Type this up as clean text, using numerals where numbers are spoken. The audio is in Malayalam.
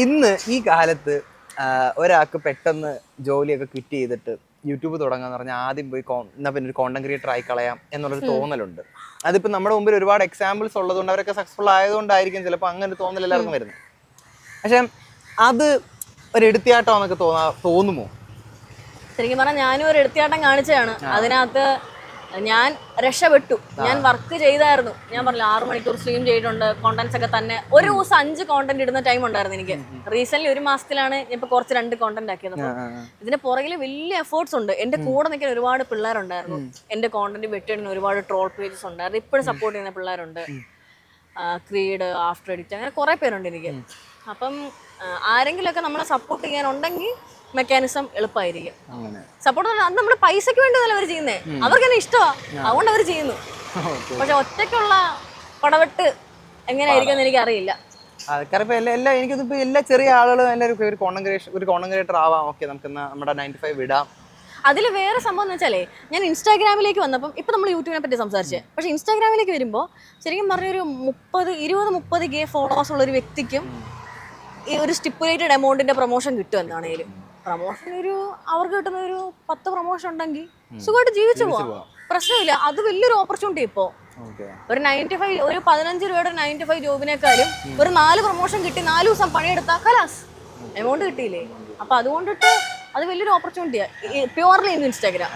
ഇന്ന് ഈ കാലത്ത് ഒരാൾക്ക് പെട്ടെന്ന് ജോലിയൊക്കെ ക്വിറ്റ് ചെയ്തിട്ട് യൂട്യൂബ് തുടങ്ങാന്ന് പറഞ്ഞാൽ ആദ്യം പോയി എന്നാ പിന്നെ ഒരു കോണ്ടന്റ് ക്രിയേറ്റർ ആയി കളയാം എന്നുള്ളൊരു തോന്നലുണ്ട്. അതിപ്പോൾ നമ്മുടെ മുമ്പിൽ ഒരുപാട് എക്സാമ്പിൾസ് ഉള്ളതുകൊണ്ട് അവരൊക്കെ സക്സസ്ഫുൾ ആയതുകൊണ്ടായിരിക്കും ചിലപ്പോൾ അങ്ങനെ ഒരു തോന്നൽ എല്ലാവർക്കും വരുന്നത്. പക്ഷെ അത് ഒരു എടുത്തിയാട്ടമാണെന്നൊക്കെ തോന്നുമോ? ശരിക്കും പറഞ്ഞാൽ ഞാനും ഒരു എടുത്തിയാട്ടം കാണിച്ചതാണ്. അതിനകത്ത് ഞാൻ രക്ഷപ്പെട്ടു. ഞാൻ വർക്ക് ചെയ്തായിരുന്നു. ഞാൻ പറഞ്ഞില്ല 6 മണിക്കൂർ സ്ട്രീം ചെയ്തിട്ടുണ്ട്. കോണ്ടന്റ്സ് ഒക്കെ തന്നെ ഒരു ദിവസം 5 കോണ്ടന്റ് ഇടുന്ന ടൈം ഉണ്ടായിരുന്നു എനിക്ക്. റീസെന്റ് ഒരു മാസത്തിലാണ് ഇപ്പൊ കുറച്ച് 2 കോണ്ടന്റ് ആക്കിയത്. ഇതിന്റെ പുറകിൽ വലിയ എഫേർട്സ് ഉണ്ട്. എന്റെ കൂടെ നിൽക്കാൻ ഒരുപാട് പിള്ളേരുണ്ടായിരുന്നു. എന്റെ കോണ്ടന്റ് വെട്ടിയിടുന്ന ഒരുപാട് ട്രോൾ പേജസ് ഉണ്ടായിരുന്നു. ഇപ്പോഴും സപ്പോർട്ട് ചെയ്യുന്ന പിള്ളേരുണ്ട്. ക്രീഡ്, ആഫ്റ്റർ എഡിറ്റ്, അങ്ങനെ കുറെ പേരുണ്ട് എനിക്ക്. അപ്പം ആരെങ്കിലുമൊക്കെ നമ്മളെ സപ്പോർട്ട് ചെയ്യാനുണ്ടെങ്കിൽ മെക്കാനിസം എളുപ്പമായിരിക്കും. സപ്പോർട്ട് അത് നമ്മൾ പൈസക്ക് വേണ്ടിയല്ല അവർ ചെയ്യുന്നേ, അവർക്ക് തന്നെ ഇഷ്ടമാണ്, അതുകൊണ്ട് അവർ ചെയ്യുന്നു. പക്ഷെ ഒറ്റയ്ക്കുള്ള പടവെട്ട് എങ്ങനെയായിരിക്കും എനിക്ക് അറിയില്ല. എനിക്കിപ്പോ എല്ലാ ചെറിയ ആളുകളും എല്ലാവരും ഒരു കോണ്ടന്റ് ക്രിയേറ്റർ ആവാം. ഓക്കെ, നമുക്ക് നമ്മുടെ 9 to 5 വിടാം. അതിൽ വേറെ സംഭവം എന്ന് വെച്ചാലേ, ഞാൻ ഇൻസ്റ്റാഗ്രാമിലേക്ക് വന്നപ്പം ഇപ്പം നമ്മൾ യൂട്യൂബിനെ പറ്റി സംസാരിച്ചേ, പക്ഷെ ഇൻസ്റ്റാഗ്രാമിലേക്ക് വരുമ്പോൾ ശരിക്കും പറഞ്ഞൊരു 20-30K ഫോളോവേഴ്സ് ഉള്ള ഒരു വ്യക്തിക്കും ഈ ഒരു സ്റ്റിപ്പുലേറ്റഡ് എമൗണ്ടിന്റെ പ്രൊമോഷൻ കിട്ടും. എന്താണേലും പ്രൊമോഷൻ അവർക്ക് കിട്ടുന്ന ഒരു 10 പ്രൊമോഷൻ ഉണ്ടെങ്കിൽ സുഖമായിട്ട് ജീവിച്ചു പോവാം, പ്രശ്നമില്ല. അത് വലിയൊരു ഓപ്പർച്യൂണിറ്റി. ഇപ്പോ ഒരു 9 to 5 ഒരു 15 രൂപയുടെ 9 to 5 ജോബിനേക്കാളും ഒരു 4 പ്രൊമോഷൻ കിട്ടി 4 ദിവസം പണിയെടുത്താൽ കലാസ് എമൗണ്ട് കിട്ടിയില്ലേ. അപ്പൊ അതുകൊണ്ടിട്ട് അത് വലിയൊരു ഓപ്പർച്യൂണിറ്റിയാണ് പ്യുവർലി ഇൻ ഇൻസ്റ്റാഗ്രാം.